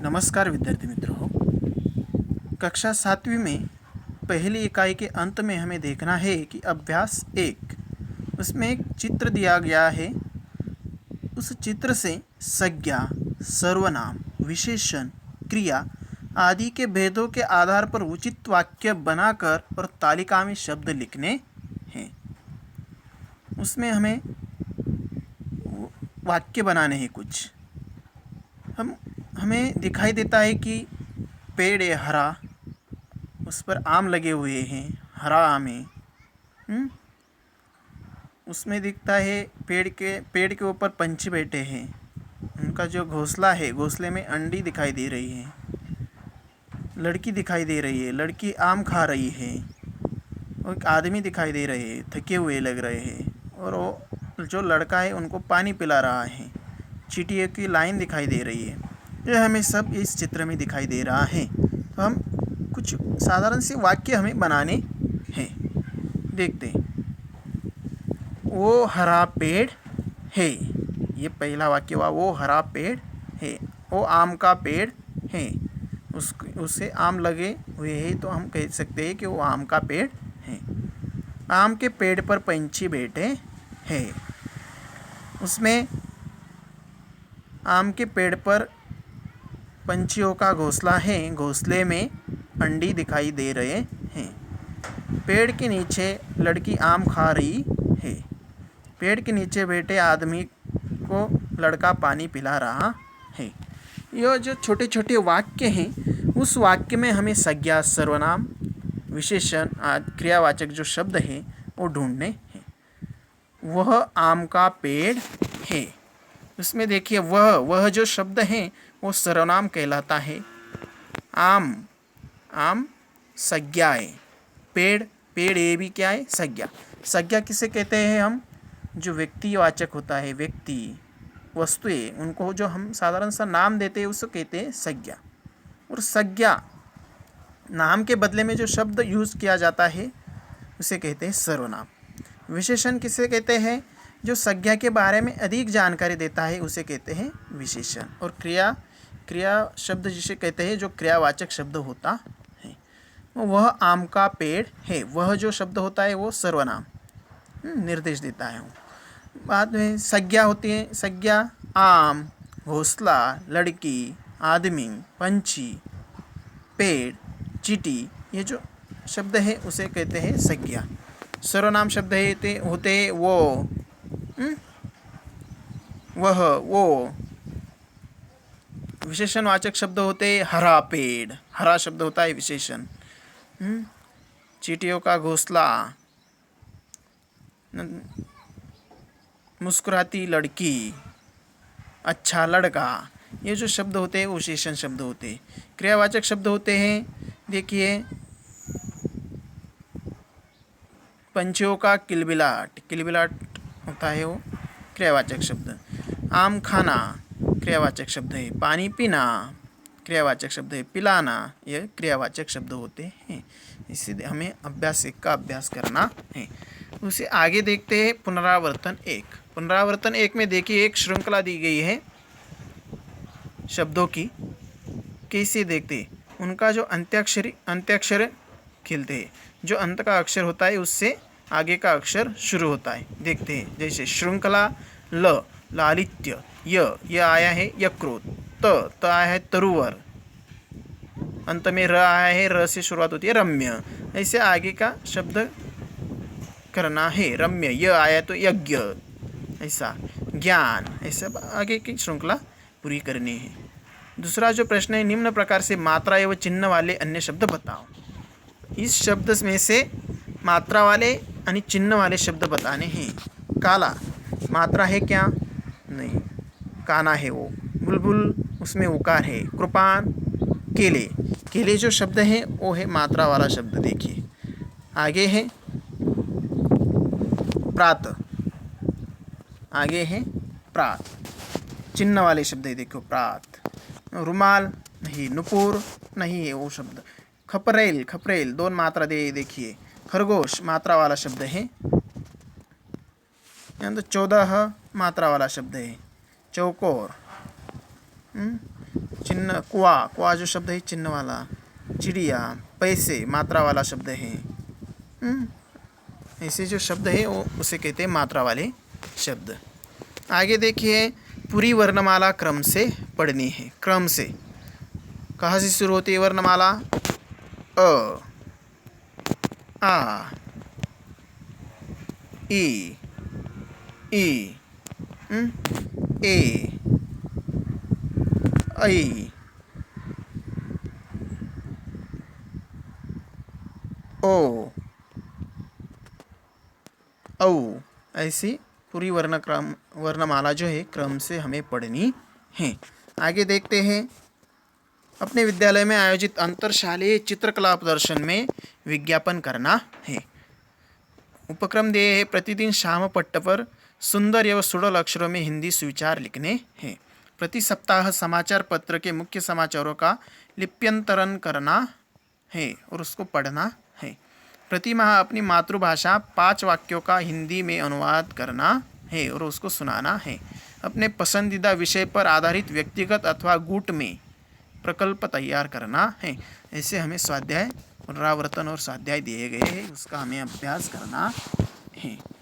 नमस्कार विद्यार्थी मित्रों। कक्षा 7वीं में पहली इकाई के अंत में हमें देखना है कि अभ्यास 1 उसमें एक चित्र दिया गया है। उस चित्र से संज्ञा, सर्वनाम, विशेषण, क्रिया आदि के भेदों के आधार पर उचित वाक्य बनाकर और तालिका में शब्द लिखने हैं। उसमें हमें वाक्य बनाने हैं। कुछ हमें दिखाई देता है कि पेड़ है हरा, उस पर आम लगे हुए हैं, हरा आम है। उसमें दिखता है पेड़ के ऊपर पंछी बैठे हैं। उनका जो घोंसला है, घोंसले में अंडी दिखाई दे रही है। लड़की दिखाई दे रही है, लड़की आम खा रही है। और एक आदमी दिखाई दे रहे हैं, थके हुए लग रहे हैं। और वो जो लड़का है उनको पानी पिला रहा है। चींटियों की लाइन दिखाई दे रही है। यह हमें सब इस चित्र में दिखाई दे रहा है। तो हम कुछ साधारण से वाक्य हमें बनाने हैं। देखते हैं। वो हरा पेड़ है, ये पहला वाक्य हुआ। वो हरा पेड़ है। वो आम का पेड़ है, उससे आम लगे हुए हैं, तो हम कह सकते हैं कि वो आम का पेड़ है। आम के पेड़ पर पंछी बैठे हैं। उसमें आम के पेड़ पर पंछियों का घोंसला है, घोंसले में अंडी दिखाई दे रहे हैं। पेड़ के नीचे लड़की आम खा रही है। पेड़ के नीचे बैठे आदमी को लड़का पानी पिला रहा है। यह जो छोटे छोटे वाक्य हैं, उस वाक्य में हमें संज्ञा, सर्वनाम, विशेषण, क्रियावाचक जो शब्द हैं वो ढूंढने हैं। वह आम का पेड़ है। उसमें देखिए, वह जो शब्द है वो सर्वनाम कहलाता है। आम संज्ञा है। पेड़ ये भी क्या है? संज्ञा। संज्ञा किसे कहते हैं हम? जो व्यक्तिवाचक होता है, व्यक्ति, वस्तुएं, उनको जो हम साधारण सा नाम देते हैं उसको कहते हैं संज्ञा। और संज्ञा, नाम के बदले में जो शब्द यूज़ किया जाता है उसे कहते हैं सर्वनाम। विशेषण किसे कहते हैं? जो संज्ञा के बारे में अधिक जानकारी देता है उसे कहते हैं विशेषण। और क्रिया शब्द जिसे कहते हैं, जो क्रियावाचक शब्द होता है। वह आम का पेड़ है, वह जो शब्द होता है वो सर्वनाम निर्देश देता है। बाद में संज्ञा होती है। संज्ञा आम, घोंसला, लड़की, आदमी, पंछी, पेड़, चींटी, ये जो शब्द है उसे कहते हैं संज्ञा। सर्वनाम शब्द होते हैं वो। विशेषणवाचक शब्द होते हैं हरा पेड़, हरा शब्द होता है विशेषण। चींटियों का घोंसला, मुस्कुराती लड़की, अच्छा लड़का, ये जो शब्द होते हैं वो विशेषण शब्द होते हैं। क्रियावाचक शब्द होते हैं, देखिए, पंछियों का किलबिलाट, किलबिलाट होता है वो क्रियावाचक शब्द। आम खाना क्रियावाचक शब्द है। पानी पीना क्रियावाचक शब्द है। पिलाना, यह क्रियावाचक शब्द होते हैं। इसलिए हमें अभ्यास 1 का अभ्यास करना है। उसे आगे देखते हैं। पुनरावर्तन 1। पुनरावर्तन 1 में देखिए, एक श्रृंखला दी गई है शब्दों की। कैसे देखते? उनका जो अंत्याक्षर खिलते हैं। जो अंत का अक्षर होता है उससे आगे का अक्षर शुरू होता है। देखते हैं। जैसे श्रृंखला ल, लालित्य, य आया है यकृत, त आया है तरुवर, अंत में र आया है, र से शुरुआत होती है रम्य। ऐसे आगे का शब्द करना है। रम्य, य आया तो यज्ञ, ऐसा ज्ञान, ऐसा आगे की श्रृंखला पूरी करनी है। दूसरा जो प्रश्न है, निम्न प्रकार से मात्रा एवं चिन्ह वाले अन्य शब्द बताओ। इस शब्द में से मात्रा वाले यानी चिन्ह वाले शब्द बताने हैं। काला, मात्रा है क्या? नहीं, काना है वो। बुलबुल, उसमें उकार है। कृपान, केले, केले जो शब्द है वो है मात्रा वाला शब्द। देखिए आगे है प्रात, आगे है प्रात, चिन्ह वाले शब्द है। देखो प्रात। रुमाल नहीं, नुपुर नहीं है वो शब्द। खपरेल, खपरेल, 2 मात्रा दे। देखिए खरगोश, मात्रा वाला शब्द है। यहाँ तो 14 मात्रा वाला शब्द है। चौकोर, चिन्ह कुआ, कुआ जो शब्द है चिन्ह वाला। चिड़िया, पैसे मात्रा वाला शब्द है। ऐसे जो शब्द है वो उसे कहते हैं मात्रा वाले शब्द। आगे देखिए, पूरी वर्णमाला क्रम से पढ़नी है। क्रम से कहाँ से शुरू होती है वर्णमाला? अ, आ, ई, ए, ऐ, ओ, औ। ऐसी पूरी वर्णमाला जो है क्रम से हमें पढ़नी है। आगे देखते हैं, अपने विद्यालय में आयोजित अंतरशालीय चित्रकला प्रदर्शन में विज्ञापन करना है। उपक्रम दिए है, प्रतिदिन शाम पट्ट पर सुंदर एवं सुडल अक्षरों में हिंदी सुविचार लिखने हैं। प्रति सप्ताह समाचार पत्र के मुख्य समाचारों का लिप्यंतरण करना है और उसको पढ़ना है। प्रति माह अपनी मातृभाषा 5 वाक्यों का हिंदी में अनुवाद करना है और उसको सुनाना है। अपने पसंदीदा विषय पर आधारित व्यक्तिगत अथवा गुट में प्रकल्प तैयार करना है। ऐसे हमें स्वाध्याय, पुनरावर्तन और स्वाध्याय दिए गए हैं, उसका हमें अभ्यास करना है।